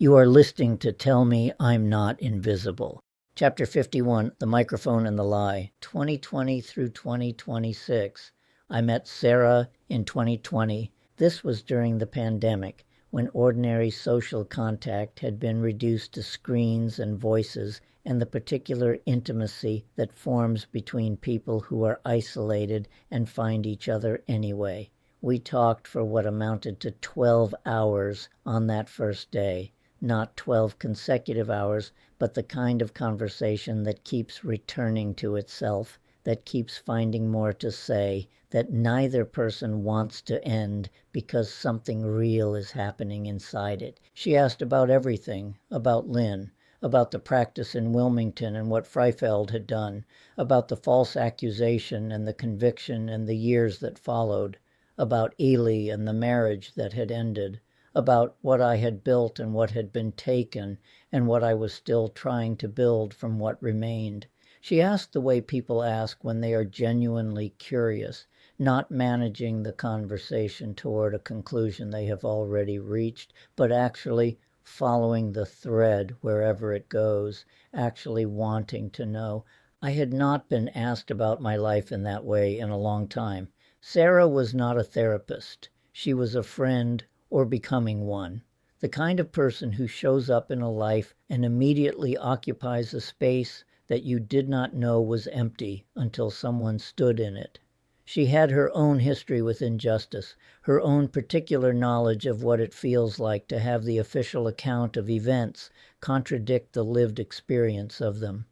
You are listening to Tell Me I'm Not Invisible. Chapter 51, The Microphone and the Lie, 2020 through 2026. I met Sarah in 2020. This was during the pandemic, when ordinary social contact had been reduced to screens and voices and the particular intimacy that forms between people who are isolated and find each other anyway. We talked for what amounted to 12 hours on that first day. Not 12 consecutive hours, but the kind of conversation that keeps returning to itself, that keeps finding more to say, that neither person wants to end because something real is happening inside it. She asked about everything, about Lynn, about the practice in Wilmington and what Freifeld had done, about the false accusation and the conviction and the years that followed, about Ely and the marriage that had ended, about what I had built and what had been taken and what I was still trying to build from what remained. She asked the way people ask when they are genuinely curious, not managing the conversation toward a conclusion they have already reached, but actually following the thread wherever it goes, actually wanting to know. I had not been asked about my life in that way in a long time. Sarah was not a therapist. She was a friend, or becoming one, the kind of person who shows up in a life and immediately occupies a space that you did not know was empty until someone stood in it. She had her own history with injustice, her own particular knowledge of what it feels like to have the official account of events contradict the lived experience of them.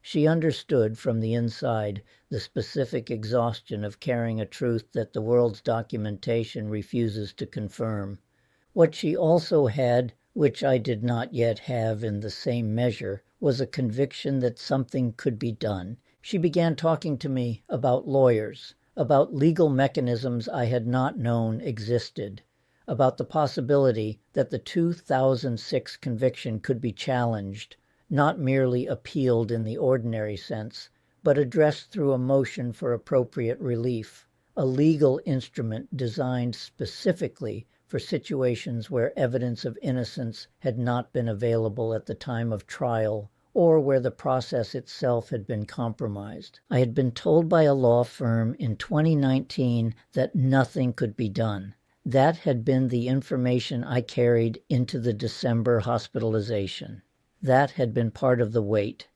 She understood from the inside the specific exhaustion of carrying a truth that the world's documentation refuses to confirm. What she also had, which I did not yet have in the same measure, was a conviction that something could be done. She began talking to me about lawyers, about legal mechanisms I had not known existed, about the possibility that the 2006 conviction could be challenged, not merely appealed in the ordinary sense, but addressed through a motion for appropriate relief, a legal instrument designed specifically for situations where evidence of innocence had not been available at the time of trial or where the process itself had been compromised. I had been told by a law firm in 2019 that nothing could be done. That had been the information I carried into the December hospitalization. That had been part of the weight.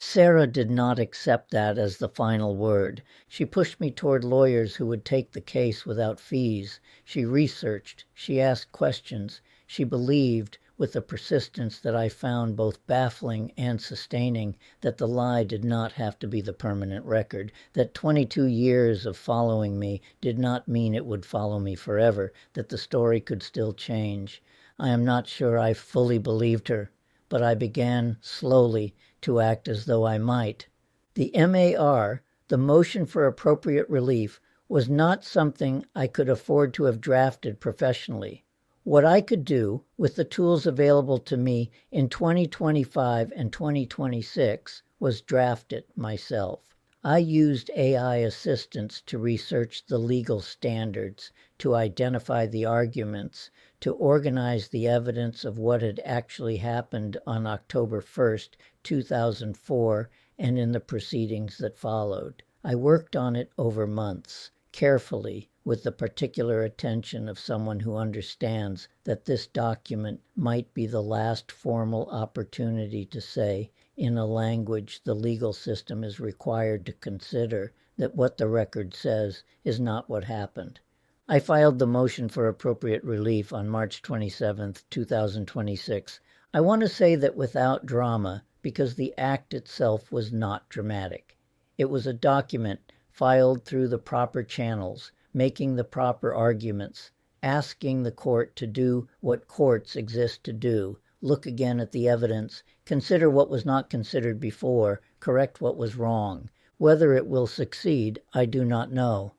Sarah did not accept that as the final word. She pushed me toward lawyers who would take the case without fees. She researched. She asked questions. She believed, with a persistence that I found both baffling and sustaining, that the lie did not have to be the permanent record, that 22 years of following me did not mean it would follow me forever, that the story could still change. I am not sure I fully believed her, but I began slowly to act as though I might. The MAR, the motion for appropriate relief, was not something I could afford to have drafted professionally. What I could do, with the tools available to me in 2025 and 2026, was draft it myself. I used AI assistants to research the legal standards, to identify the arguments, to organize the evidence of what had actually happened on October 1st, 2004, and in the proceedings that followed. I worked on it over months, carefully, with the particular attention of someone who understands that this document might be the last formal opportunity to say, in a language the legal system is required to consider, that what the record says is not what happened. I filed the motion for appropriate relief on March 27, 2026. I want to say that without drama, because the act itself was not dramatic. It was a document filed through the proper channels, making the proper arguments, asking the court to do what courts exist to do, look again at the evidence, consider what was not considered before, correct what was wrong. Whether it will succeed, I do not know.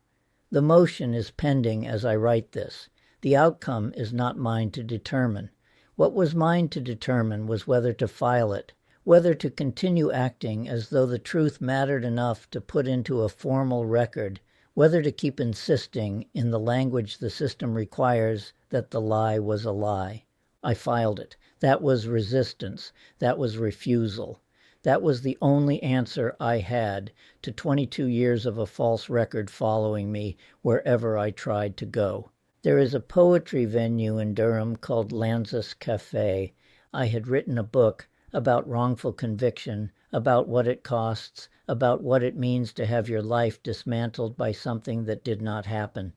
The motion is pending as I write this. The outcome is not mine to determine. What was mine to determine was whether to file it, whether to continue acting as though the truth mattered enough to put into a formal record, whether to keep insisting in the language the system requires that the lie was a lie. I filed it. That was resistance. That was refusal. That was the only answer I had to 22 years of a false record following me wherever I tried to go. There is a poetry venue in Durham called Lanzas Cafe. I had written a book about wrongful conviction, about what it costs, about what it means to have your life dismantled by something that did not happen.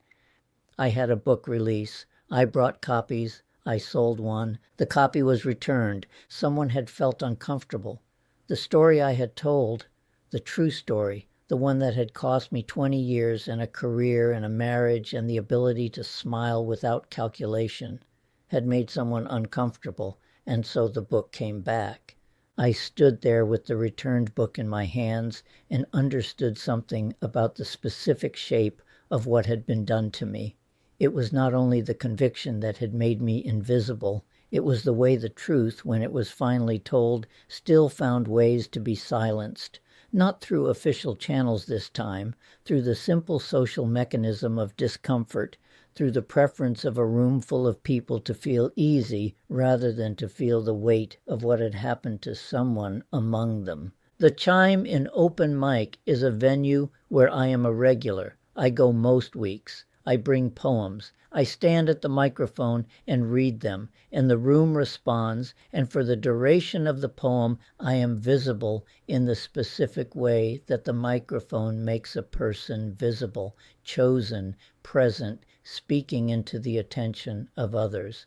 I had a book release. I brought copies. I sold one. The copy was returned. Someone had felt uncomfortable. The story I had told, the true story, the one that had cost me 20 years and a career and a marriage and the ability to smile without calculation, had made someone uncomfortable, and so the book came back. I stood there with the returned book in my hands and understood something about the specific shape of what had been done to me. It was not only the conviction that had made me invisible, it was the way the truth, when it was finally told, still found ways to be silenced. Not through official channels this time, through the simple social mechanism of discomfort, through the preference of a room full of people to feel easy rather than to feel the weight of what had happened to someone among them. The Chime in Open Mic is a venue where I am a regular. I go most weeks. I bring poems. I stand at the microphone and read them, and the room responds, and for the duration of the poem I am visible in the specific way that the microphone makes a person visible, chosen, present, speaking into the attention of others.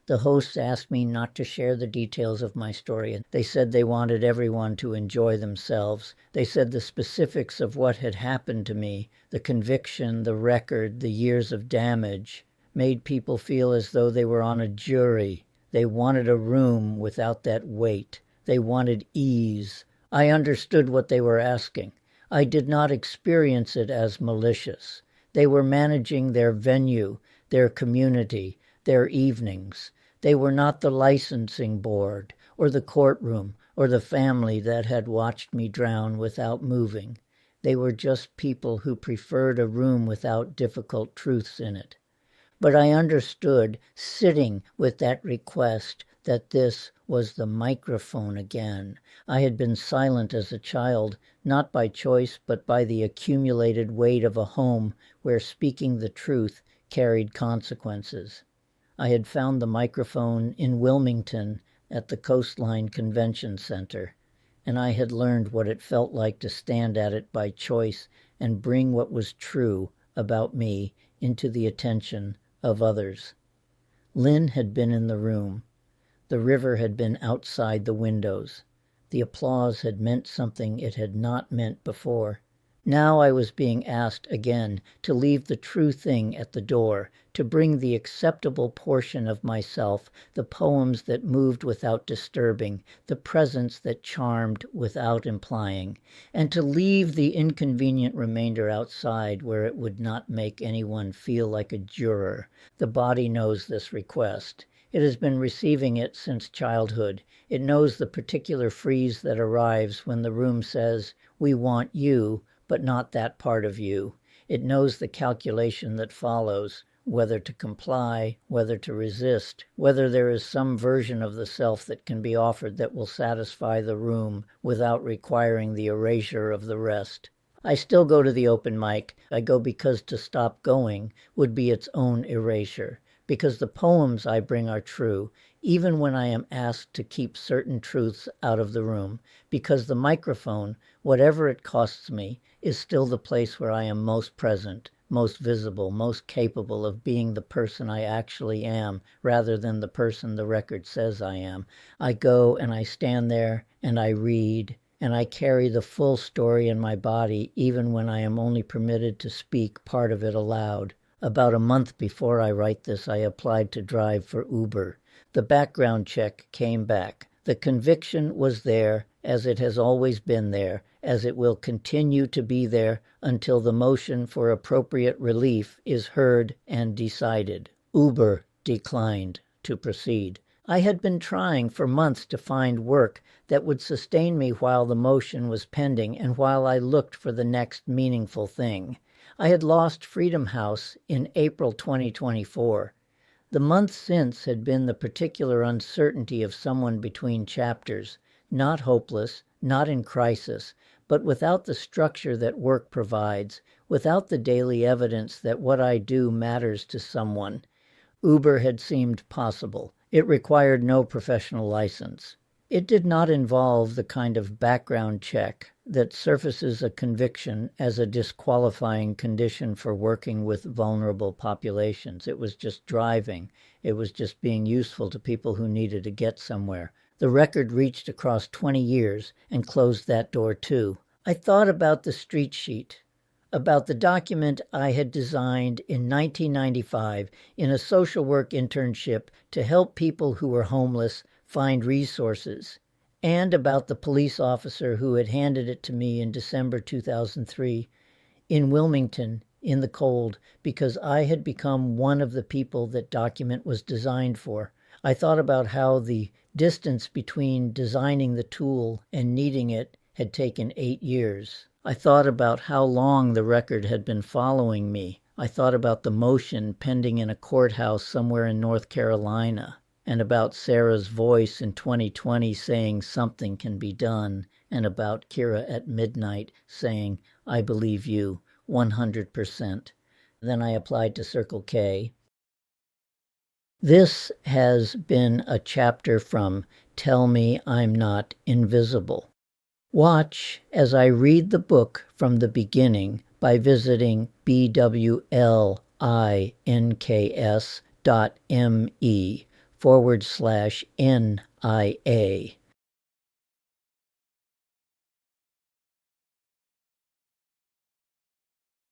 The hosts asked me not to share the details of my story. They said they wanted everyone to enjoy themselves. They said the specifics of what had happened to me, the conviction, the record, the years of damage, made people feel as though they were on a jury. They wanted a room without that weight. They wanted ease. I understood what they were asking. I did not experience it as malicious. They were managing their venue, their community, their evenings. They were not the licensing board, or the courtroom, or the family that had watched me drown without moving. They were just people who preferred a room without difficult truths in it. But I understood, sitting with that request, that this was the microphone again. I had been silent as a child, not by choice, but by the accumulated weight of a home where speaking the truth carried consequences. I had found the microphone in Wilmington at the Coastline Convention Center, and I had learned what it felt like to stand at it by choice and bring what was true about me into the attention of others. Lynn had been in the room. The river had been outside the windows. The applause had meant something it had not meant before. Now I was being asked again to leave the true thing at the door, to bring the acceptable portion of myself, the poems that moved without disturbing, the presence that charmed without implying, and to leave the inconvenient remainder outside where it would not make anyone feel like a juror. The body knows this request. It has been receiving it since childhood. It knows the particular freeze that arrives when the room says, "We want you," but not that part of you. It knows the calculation that follows, whether to comply, whether to resist, whether there is some version of the self that can be offered that will satisfy the room without requiring the erasure of the rest. I still go to the open mic. I go because to stop going would be its own erasure, because the poems I bring are true, even when I am asked to keep certain truths out of the room, because the microphone, whatever it costs me, is still the place where I am most present, most visible, most capable of being the person I actually am, rather than the person the record says I am. I go and I stand there and I read, and I carry the full story in my body, even when I am only permitted to speak part of it aloud. About a month before I write this, I applied to drive for Uber. The background check came back. The conviction was there, as it has always been there, as it will continue to be there until the motion for appropriate relief is heard and decided. Uber declined to proceed. I had been trying for months to find work that would sustain me while the motion was pending and while I looked for the next meaningful thing. I had lost Freedom House in April 2024. The month since had been the particular uncertainty of someone between chapters, not hopeless, not in crisis, but without the structure that work provides, without the daily evidence that what I do matters to someone. Uber had seemed possible. It required no professional license. It did not involve the kind of background check that surfaces a conviction as a disqualifying condition for working with vulnerable populations. It was just driving. It was just being useful to people who needed to get somewhere. The record reached across 20 years and closed that door too. I thought about the street sheet, about the document I had designed in 1995 in a social work internship to help people who were homeless find resources, and about the police officer who had handed it to me in December 2003 in Wilmington in the cold because I had become one of the people that document was designed for. I thought about how the distance between designing the tool and needing it had taken 8 years. I thought about how long the record had been following me. I thought about the motion pending in a courthouse somewhere in North Carolina, and about Sarah's voice in 2020 saying something can be done, and about Kira at midnight saying, I believe you, 100%. Then I applied to Circle K. This has been a chapter from Tell Me I'm Not Invisible. Watch as I read the book from the beginning by visiting bwlinks.me/NIA.